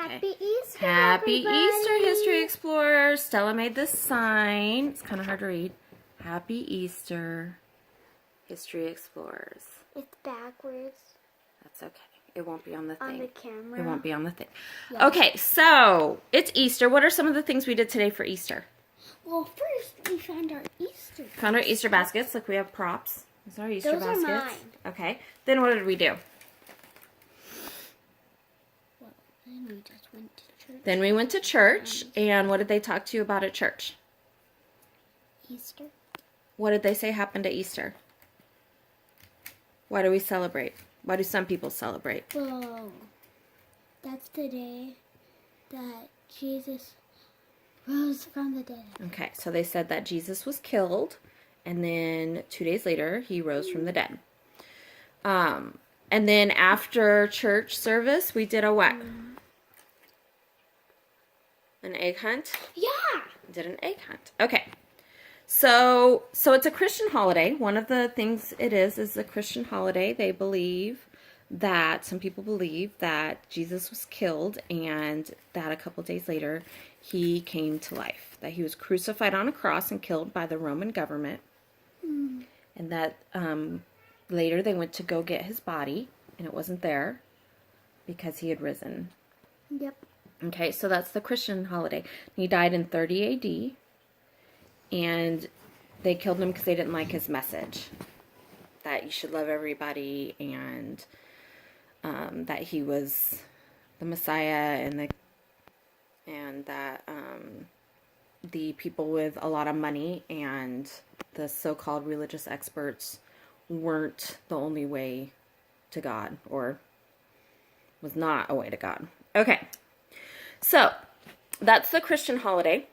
Happy Easter, Happy everybody. Easter, History Explorers. Stella made this sign. It's kind of hard to read. Happy Easter, History Explorers. It's backwards. That's okay. It won't be on the thing. On the camera. It won't be on the thing. Yeah. Okay, so it's Easter. What are some of the things we did today for Easter? Well, first we found our Easter. Found our Easter baskets. Look, we have props. These are our Easter Those are baskets. mine. Okay. Then what did we do? Well, then we just went to church. Then we went to church, and what did they talk to you about at church? Easter. What did they say happened at Easter? Why do we celebrate? Why do some people celebrate? Well, that's the day that Jesus rose from the dead. Okay, so they said that Jesus was killed, and then 2 days later, he rose from the dead. And then after church service, we did a what? An egg hunt? Yeah. Did an egg hunt. Okay. So it's a Christian holiday. One of the things it is a Christian holiday. They believe that, some people believe that Jesus was killed and that a couple days later he came to life. That he was crucified on a cross and killed by the Roman government. And that later they went to go get his body and it wasn't there because he had risen. Yep. Okay, so that's the Christian holiday. He died in 30 AD. And they killed him because they didn't like his message. That you should love everybody and that he was the Messiah and that the people with a lot of money and the so-called religious experts weren't the only way to God, or was not a way to God. Okay, so that's the Christian holiday.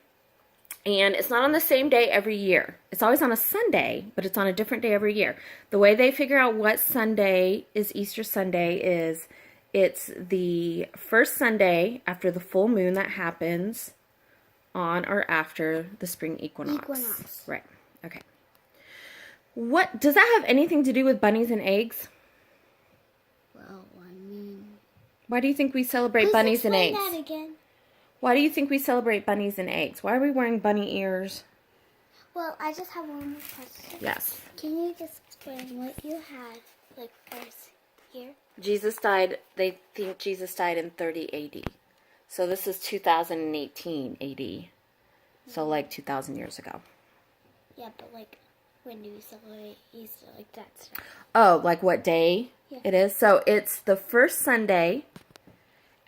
And it's not on the same day every year. It's always on a Sunday, but it's on a different day every year. The way they figure out what Sunday is Easter Sunday is it's the first Sunday after the full moon that happens on or after the spring equinox. Right. Okay. What does that have anything to do with bunnies and eggs? Well, I mean. Why do you think we celebrate bunnies and eggs? Explain that again. Why do you think we celebrate bunnies and eggs? Why are we wearing bunny ears? Well, I just have one more question. Yes. Can you just explain what you had, like, first here? Jesus died, they think Jesus died in 30 AD. So this is 2018 AD. So like 2,000 years ago. Yeah, but, like, when do we celebrate Easter? Like, that stuff. Oh, like what day Yeah. it is? So it's the first Sunday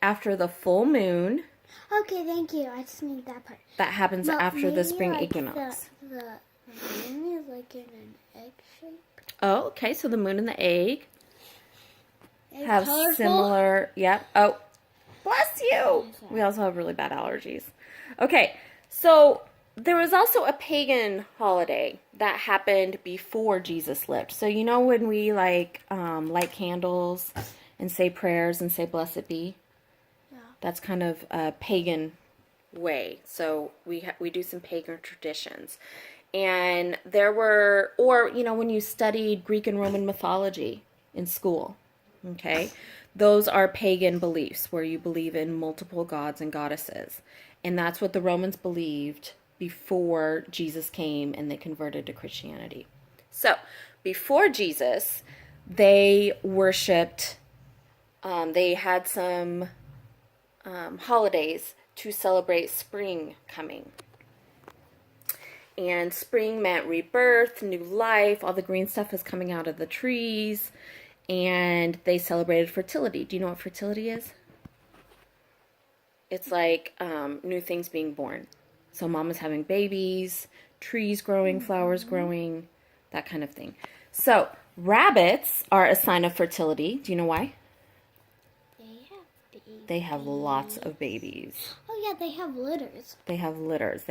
after the full moon. Okay, thank you. I just need that part. That happens Well, after the maybe, spring like, equinox. The moon is, like, in an egg shape. Oh, okay. So the moon and the egg It's have colorful. similar. Yep. Oh, bless you. We also have really bad allergies. Okay, so there was also a pagan holiday that happened before Jesus lived. So you know when we light candles and say prayers and say blessed be? Yeah. That's kind of a pagan way. So we do some pagan traditions. And there were, or you know, when you studied Greek and Roman mythology in school, okay, those are pagan beliefs where you believe in multiple gods and goddesses. And that's what the Romans believed before Jesus came and they converted to Christianity. So before Jesus, they worshipped, they had some holidays to celebrate spring coming. And spring meant rebirth, new life, all the green stuff is coming out of the trees. And they celebrated fertility. Do you know what fertility is? It's like new things being born. So mom is having babies, trees growing, flowers growing, that kind of thing. So rabbits are a sign of fertility. Do you know why? They have lots of babies. Oh, yeah, they have litters. They have litters.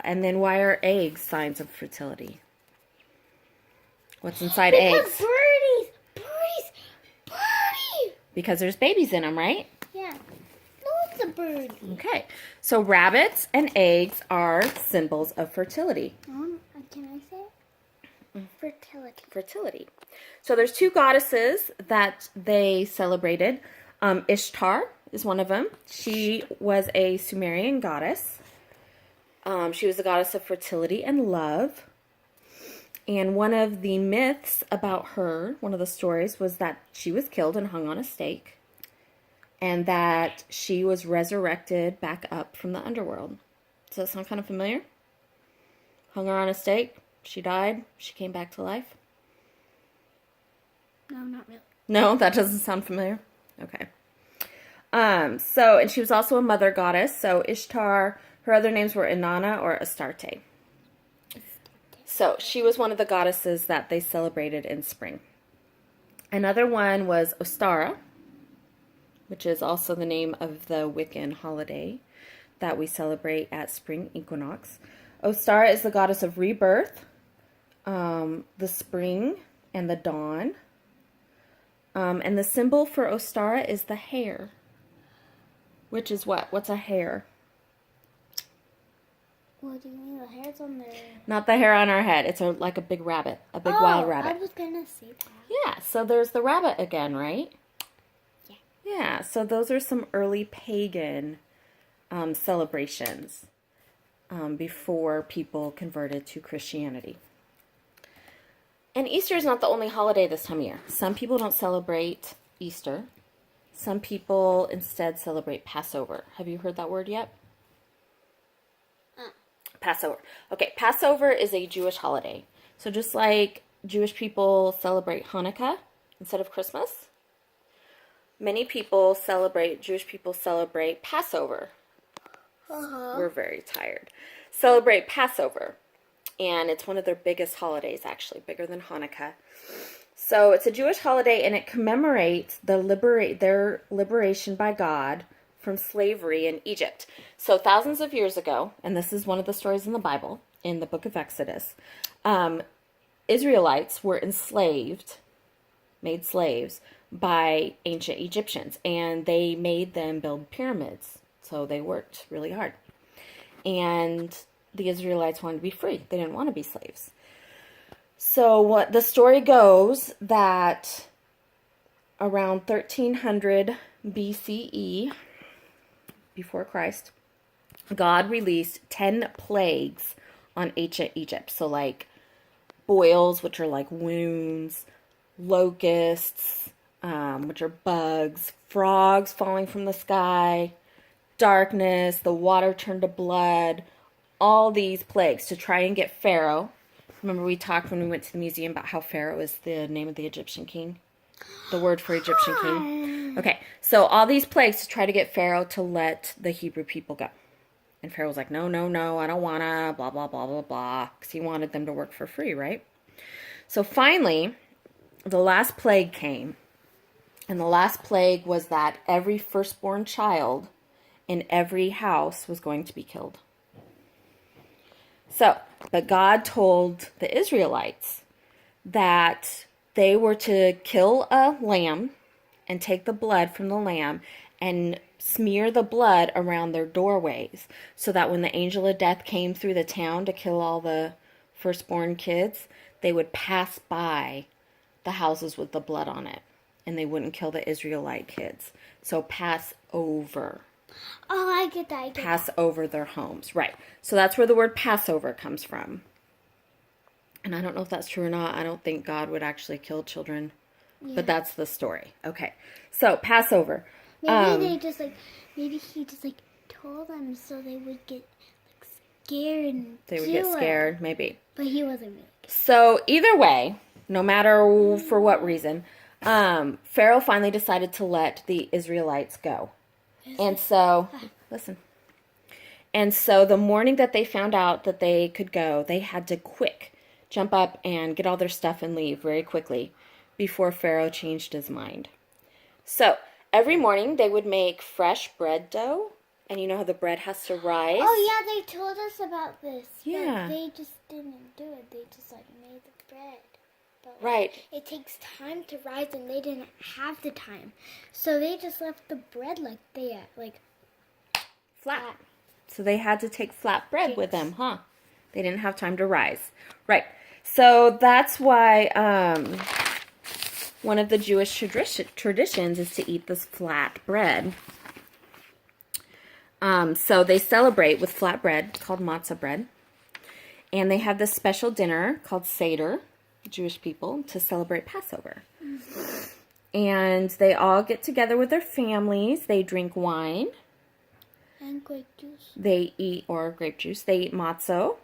And then why are eggs signs of fertility? What's inside eggs? Birdie! Because there's babies in them, right? Yeah. No, it's a birdie. Okay. So rabbits and eggs are symbols of fertility. Can I say it? Fertility. Fertility. So there's two goddesses that they celebrated. Ishtar is one of them. She was a Sumerian goddess. She was a goddess of fertility and love. And one of the myths about her, one of the stories, was that she was killed and hung on a stake. And that she was resurrected back up from the underworld. Does that sound kind of familiar? Hung her on a stake. She died. She came back to life. No, not really. No, that doesn't sound familiar. Okay. And she was also a mother goddess. So Ishtar, her other names were Inanna or Astarte. So she was one of the goddesses that they celebrated in spring. Another one was Ostara, which is also the name of the Wiccan holiday that we celebrate at spring equinox. Ostara is the goddess of rebirth, the spring, and the dawn. And the symbol for Ostara is the hare. Which is what? What's a hare? What do you mean? The hair's on there? Not the hair on our head. It's like a big rabbit. A big wild rabbit. I was going to say that. Yeah, so there's the rabbit again, right? Yeah. Yeah, so those are some early pagan celebrations before people converted to Christianity. And Easter is not the only holiday this time of year. Some people don't celebrate Easter. Some people instead celebrate Passover. Have you heard that word yet? Passover. Okay, Passover is a Jewish holiday. So just like Jewish people celebrate Hanukkah instead of Christmas, Jewish people celebrate Passover. We're very tired. Celebrate Passover. And it's one of their biggest holidays, actually, bigger than Hanukkah. So it's a Jewish holiday, and it commemorates their liberation by God from slavery in Egypt. So thousands of years ago, and this is one of the stories in the Bible, in the book of Exodus, Israelites were made slaves by ancient Egyptians, and they made them build pyramids. So they worked really hard. And the Israelites wanted to be free. They didn't want to be slaves. So what the story goes that around 1300 BCE, before Christ, God released 10 plagues on ancient Egypt. So like boils, which are like wounds, locusts, which are bugs, frogs falling from the sky, darkness, the water turned to blood, all these plagues to try and get Pharaoh. Remember we talked when we went to the museum about how Pharaoh is the name of the Egyptian king? The word for Egyptian king. Okay, so all these plagues to try to get Pharaoh to let the Hebrew people go. And Pharaoh was like, no, I don't wanna, blah, blah, blah, blah, blah. Because he wanted them to work for free, right? So finally, the last plague came. And the last plague was that every firstborn child in every house was going to be killed. So, but God told the Israelites that they were to kill a lamb and take the blood from the lamb and smear the blood around their doorways so that when the angel of death came through the town to kill all the firstborn kids, they would pass by the houses with the blood on it and they wouldn't kill the Israelite kids. So pass over. Oh, I get that. Pass over their homes. Right. So that's where the word Passover comes from. And I don't know if that's true or not. I don't think God would actually kill children. Yeah. But that's the story. Okay. So, Passover. Maybe maybe he just told them so they would get scared and they would get scared, maybe. But he wasn't really scared. So, either way, no matter for what reason, Pharaoh finally decided to let the Israelites go. And so, listen. And so the morning that they found out that they could go, they had to jump up and get all their stuff and leave very quickly before Pharaoh changed his mind. So every morning they would make fresh bread dough. And you know how the bread has to rise? Oh, yeah, they told us about this. Yeah. But they just didn't do it. They just made the bread. But, right. It takes time to rise, and they didn't have the time. So they just left the bread flat. So they had to take flat bread with them, huh? They didn't have time to rise. Right. So that's why one of the Jewish traditions is to eat this flat bread So they celebrate with flat bread called matzah bread. And they have this special dinner called Seder, Jewish people, to celebrate Passover. And they all get together with their families. They drink wine. And grape juice. They eat, or grape juice. They eat matzo,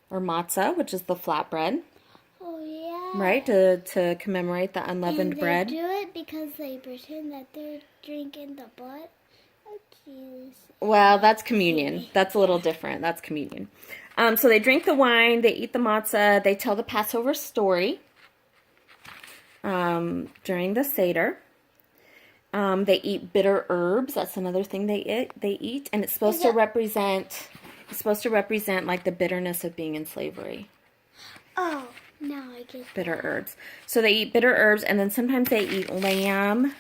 or matzah, which is the flat bread. Oh, yeah. Right, to commemorate the unleavened and bread. They do it because they pretend that they're drinking the blood of Jesus. Well, that's communion. That's a little different. That's communion. So they drink the wine, they eat the matzah, they tell the Passover story during the Seder. They eat bitter herbs. That's another thing they eat, and it's supposed to represent like the bitterness of being in slavery. Oh, now I get Bitter herbs. So they eat bitter herbs, and then sometimes they eat lamb.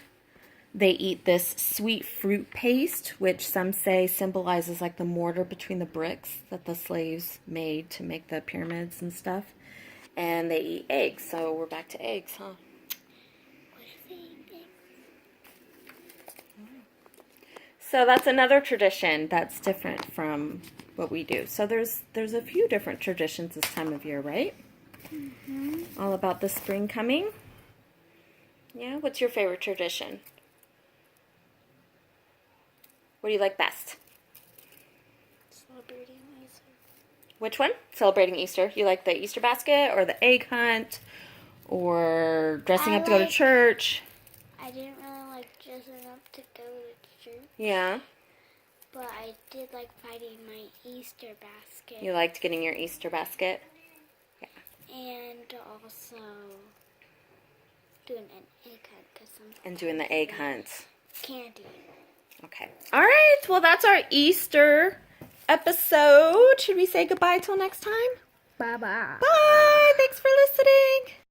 They eat this sweet fruit paste, which some say symbolizes like the mortar between the bricks that the slaves made to make the pyramids and stuff. And they eat eggs. So we're back to eggs, huh? What if they eat eggs? So that's another tradition that's different from what we do. So there's a few different traditions this time of year, right? Mm-hmm. All about the spring coming. Yeah, what's your favorite tradition? What do you like best? Celebrating Easter. Which one? Celebrating Easter. You like the Easter basket or the egg hunt or dressing up to go to church? I didn't really like dressing up to go to church. Yeah. But I did like finding my Easter basket. You liked getting your Easter basket? Yeah. And also doing an egg hunt. And doing the egg hunt. Candy. Okay. All right. Well, that's our Easter episode. Should we say goodbye till next time? Bye-bye. Bye. Thanks for listening.